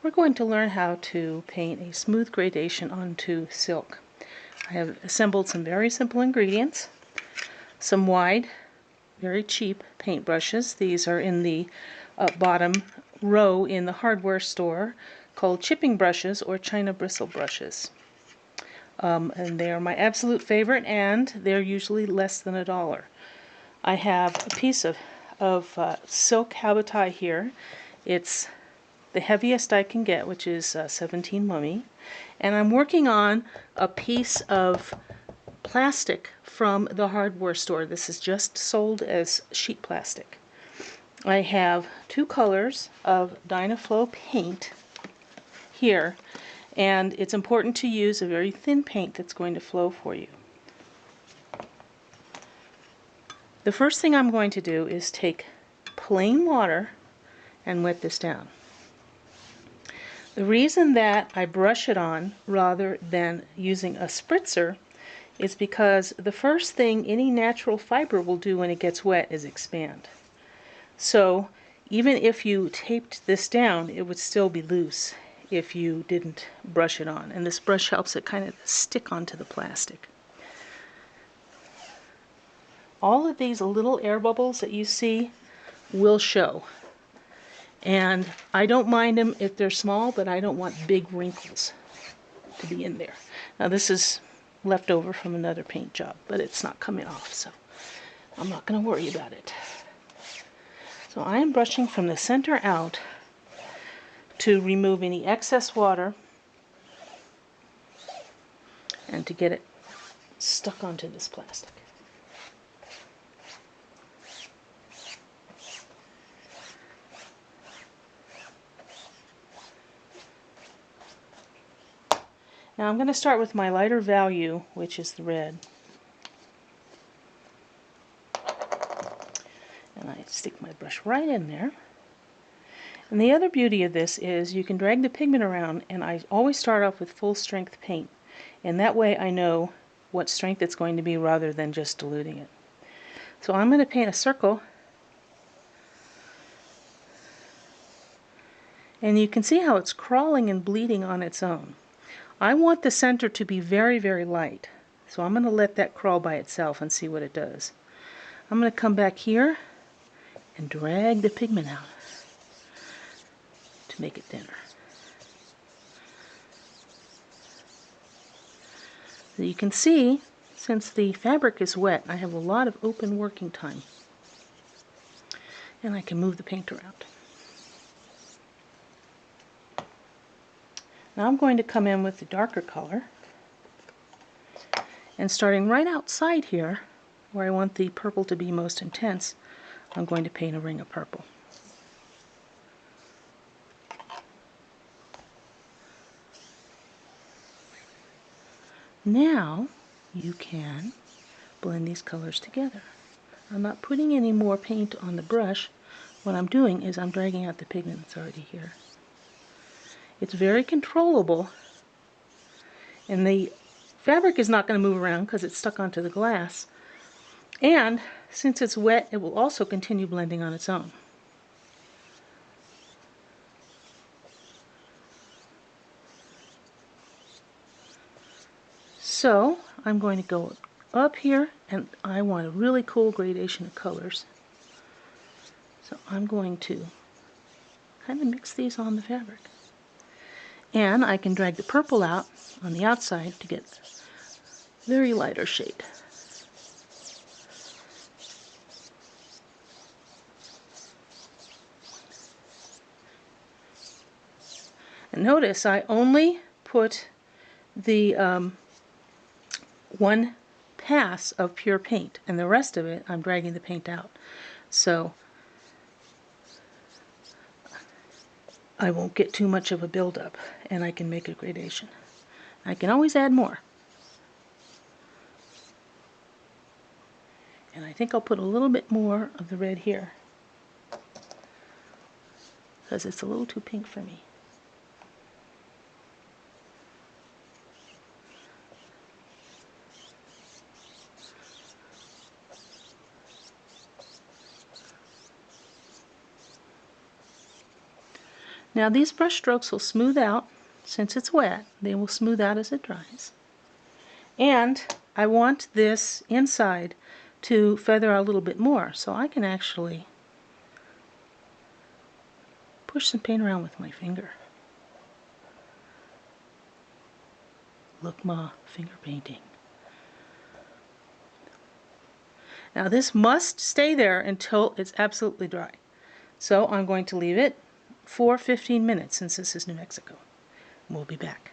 we're going to learn how to paint a smooth gradation onto silk. I have assembled some very simple ingredients, some wide, very cheap paintbrushes. These are in the bottom row in the hardware store, called chipping brushes or China bristle brushes. And they are my absolute favorite, and they're usually less than $1. I have a piece of silk habotai here. It's the heaviest I can get, which is 17 mummy. And I'm working on a piece of plastic from the hardware store. This is just sold as sheet plastic. I have 2 colors of Dynaflow paint here, and it's important to use a very thin paint that's going to flow for you. The first thing I'm going to do is take plain water and wet this down. The reason that I brush it on rather than using a spritzer is because the first thing any natural fiber will do when it gets wet is expand. So even if you taped this down, it would still be loose if you didn't brush it on. And this brush helps it kind of stick onto the plastic. All of these little air bubbles that you see will show. And I don't mind them if they're small, but I don't want big wrinkles to be in there. Now this is left over from another paint job, but it's not coming off, so I'm not going to worry about it. So I am brushing from the center out to remove any excess water and to get it stuck onto this plastic. Now I'm going to start with my lighter value, which is the red. And I stick my brush right in there. And the other beauty of this is you can drag the pigment around, and I always start off with full strength paint. And that way I know what strength it's going to be rather than just diluting it. So I'm going to paint a circle. And you can see how it's crawling and bleeding on its own. I want the center to be very, very light. So I'm going to let that crawl by itself and see what it does. I'm going to come back here and drag the pigment out to make it thinner. So you can see, since the fabric is wet, I have a lot of open working time. And I can move the paint around. Now I'm going to come in with the darker color, and starting right outside here, where I want the purple to be most intense, I'm going to paint a ring of purple. Now you can blend these colors together. I'm not putting any more paint on the brush. What I'm doing is I'm dragging out the pigment that's already here. It's very controllable, and the fabric is not going to move around because it's stuck onto the glass. And since it's wet, it will also continue blending on its own. So I'm going to go up here, and I want a really cool gradation of colors. So I'm going to kind of mix these on the fabric. And I can drag the purple out on the outside to get a very lighter shade. And notice I only put the one pass of pure paint, and the rest of it I'm dragging the paint out. So I won't get too much of a buildup, and I can make a gradation. I can always add more. And I think I'll put a little bit more of the red here, because it's a little too pink for me. Now these brush strokes will smooth out since it's wet. They will smooth out as it dries. And I want this inside to feather out a little bit more, so I can actually push some paint around with my finger. Look, Ma, finger painting. Now this must stay there until it's absolutely dry. So I'm going to leave it for 15 minutes since this is New Mexico. We'll be back.